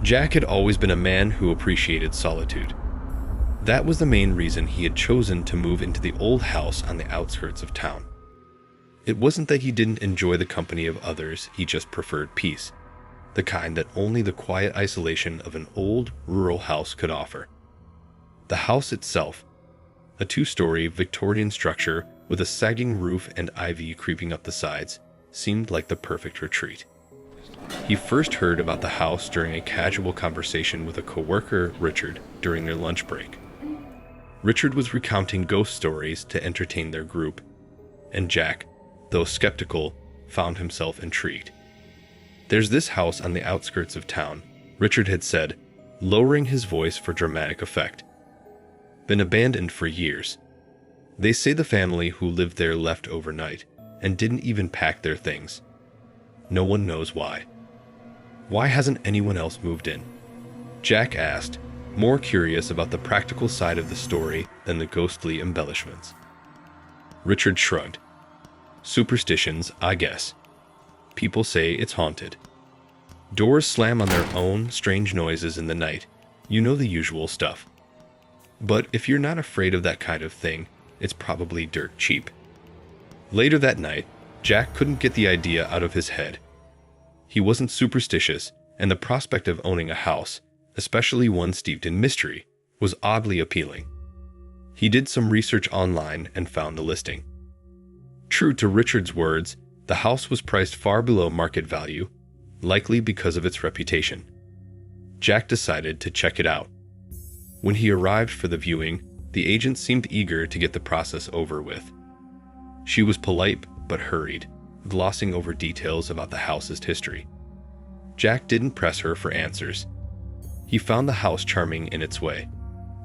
Jack had always been a man who appreciated solitude. That was the main reason he had chosen to move into the old house on the outskirts of town. It wasn't that he didn't enjoy the company of others, he just preferred peace, the kind that only the quiet isolation of an old, rural house could offer. The house itself, a 2-story Victorian structure with a sagging roof and ivy creeping up the sides, seemed like the perfect retreat. He first heard about the house during a casual conversation with a coworker, Richard, during their lunch break. Richard was recounting ghost stories to entertain their group, and Jack, though skeptical, found himself intrigued. "There's this house on the outskirts of town," Richard had said, lowering his voice for dramatic effect. "Been abandoned for years. They say the family who lived there left overnight and didn't even pack their things. No one knows why. Why hasn't anyone else moved in?" Jack asked, more curious about the practical side of the story than the ghostly embellishments. Richard shrugged. "Superstitions, I guess. People say it's haunted. Doors slam on their own, strange noises in the night. You know the usual stuff. But if you're not afraid of that kind of thing, it's probably dirt cheap." Later that night, Jack couldn't get the idea out of his head. He wasn't superstitious, and the prospect of owning a house, especially one steeped in mystery, was oddly appealing. He did some research online and found the listing. True to Richard's words, the house was priced far below market value, likely because of its reputation. Jack decided to check it out. When he arrived for the viewing, the agent seemed eager to get the process over with. She was polite but hurried, glossing over details about the house's history. Jack didn't press her for answers. He found the house charming in its way.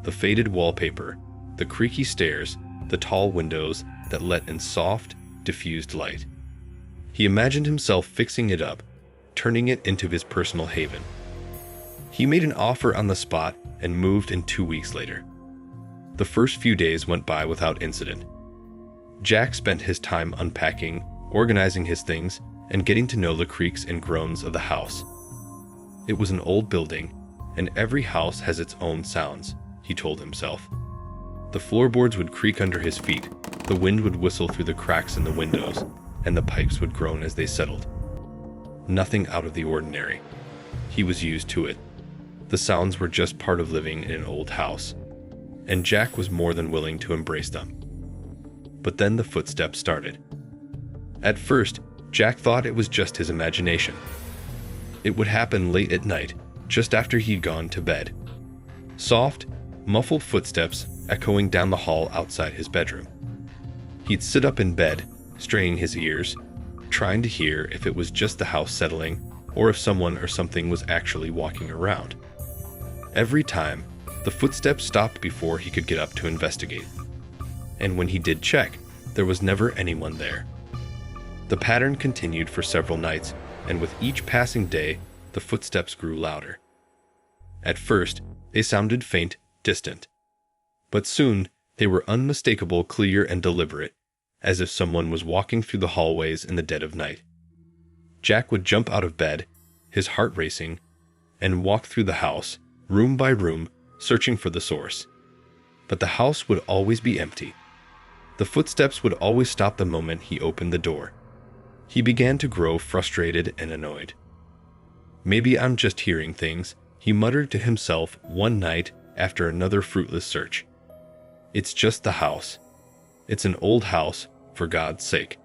The faded wallpaper, the creaky stairs, the tall windows that let in soft, diffused light. He imagined himself fixing it up, turning it into his personal haven. He made an offer on the spot and moved in 2 weeks later. The first few days went by without incident. Jack spent his time unpacking, organizing his things, and getting to know the creaks and groans of the house. It was an old building, and every house has its own sounds, he told himself. The floorboards would creak under his feet, the wind would whistle through the cracks in the windows, and the pipes would groan as they settled. Nothing out of the ordinary. He was used to it. The sounds were just part of living in an old house, and Jack was more than willing to embrace them. But then the footsteps started. At first, Jack thought it was just his imagination. It would happen late at night, just after he'd gone to bed. Soft, muffled footsteps echoing down the hall outside his bedroom. He'd sit up in bed, straining his ears, trying to hear if it was just the house settling or if someone or something was actually walking around. Every time, the footsteps stopped before he could get up to investigate. And when he did check, there was never anyone there. The pattern continued for several nights, and with each passing day, the footsteps grew louder. At first, they sounded faint, distant. But soon, they were unmistakable, clear, and deliberate, as if someone was walking through the hallways in the dead of night. Jack would jump out of bed, his heart racing, and walk through the house, room by room, searching for the source. But the house would always be empty. The footsteps would always stop the moment he opened the door. He began to grow frustrated and annoyed. "Maybe I'm just hearing things," he muttered to himself one night after another fruitless search. "It's just the house. It's an old house, for God's sake."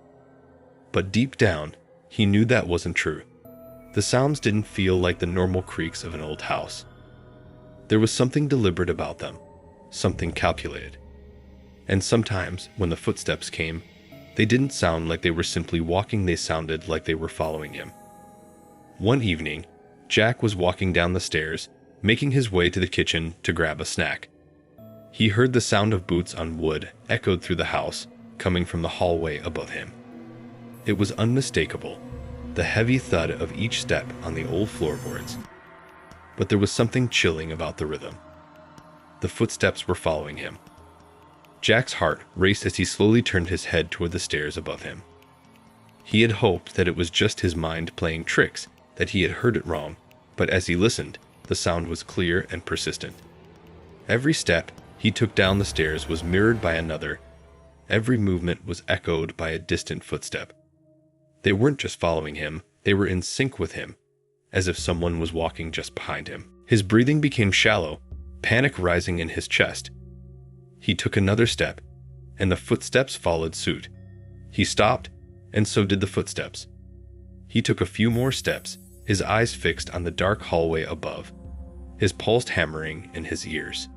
But deep down, he knew that wasn't true. The sounds didn't feel like the normal creaks of an old house. There was something deliberate about them, something calculated. And sometimes, when the footsteps came, they didn't sound like they were simply walking, they sounded like they were following him. One evening, Jack was walking down the stairs, making his way to the kitchen to grab a snack. He heard the sound of boots on wood echoed through the house, coming from the hallway above him. It was unmistakable, the heavy thud of each step on the old floorboards. But there was something chilling about the rhythm. The footsteps were following him. Jack's heart raced as he slowly turned his head toward the stairs above him. He had hoped that it was just his mind playing tricks, that he had heard it wrong, but as he listened, the The sound was clear and persistent. Every step he took down the stairs was mirrored by another. Every movement was echoed by a distant footstep. They weren't just following him, they were in sync with him, as if someone was walking just behind him. His breathing became shallow, panic rising in his chest. He took another step, and the footsteps followed suit. He stopped, and so did the footsteps. He took a few more steps, his eyes fixed on the dark hallway above, his pulse hammering in his ears.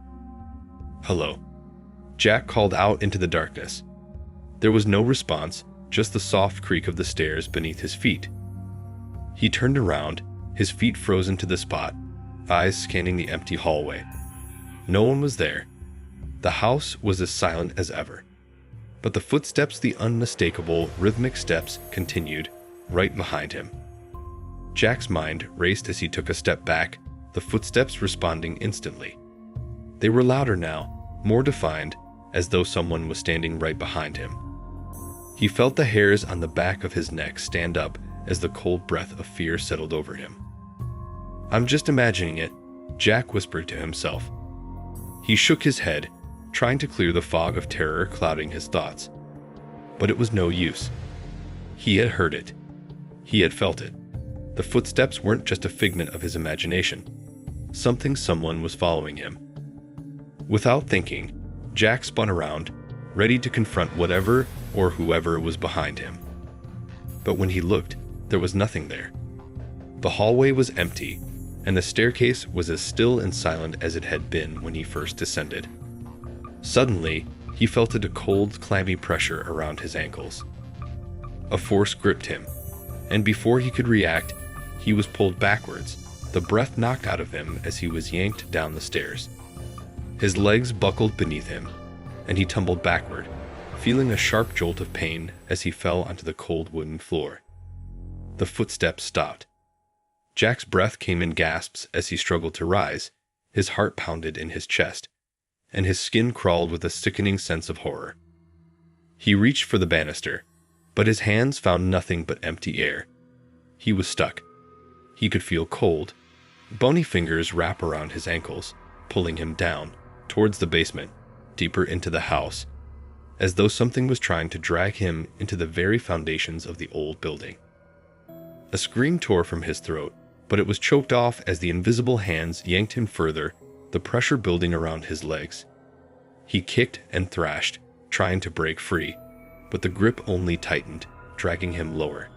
"Hello," Jack called out into the darkness. There was no response, just the soft creak of the stairs beneath his feet. He turned around, his feet frozen to the spot, eyes scanning the empty hallway. No one was there. The house was as silent as ever. But the footsteps, the unmistakable, rhythmic steps, continued, right behind him. Jack's mind raced as he took a step back, the footsteps responding instantly. They were louder now, more defined, as though someone was standing right behind him. He felt the hairs on the back of his neck stand up as the cold breath of fear settled over him. "I'm just imagining it," Jack whispered to himself. He shook his head, trying to clear the fog of terror clouding his thoughts. But it was no use. He had heard it. He had felt it. The footsteps weren't just a figment of his imagination. Someone was following him. Without thinking, Jack spun around, ready to confront whatever or whoever was behind him. But when he looked, there was nothing there. The hallway was empty, and the staircase was as still and silent as it had been when he first descended. Suddenly, he felt a cold, clammy pressure around his ankles. A force gripped him, and before he could react, he was pulled backwards, the breath knocked out of him as he was yanked down the stairs. His legs buckled beneath him, and he tumbled backward, feeling a sharp jolt of pain as he fell onto the cold wooden floor. The footsteps stopped. Jack's breath came in gasps as he struggled to rise, his heart pounded in his chest, and his skin crawled with a sickening sense of horror. He reached for the banister, but his hands found nothing but empty air. He was stuck. He could feel cold. Bony fingers wrap around his ankles, pulling him down, towards the basement, deeper into the house, as though something was trying to drag him into the very foundations of the old building. A scream tore from his throat, but it was choked off as the invisible hands yanked him further, the pressure building around his legs. He kicked and thrashed, trying to break free, but the grip only tightened, dragging him lower.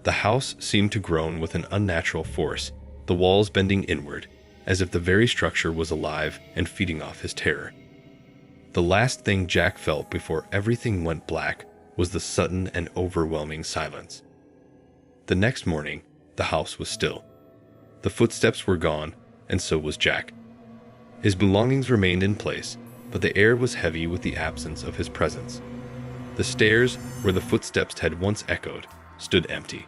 The house seemed to groan with an unnatural force, the walls bending inward, as if the very structure was alive and feeding off his terror. The last thing Jack felt before everything went black was the sudden and overwhelming silence. The next morning, the house was still. The footsteps were gone, and so was Jack. His belongings remained in place, but the air was heavy with the absence of his presence. The stairs, where the footsteps had once echoed, stood empty.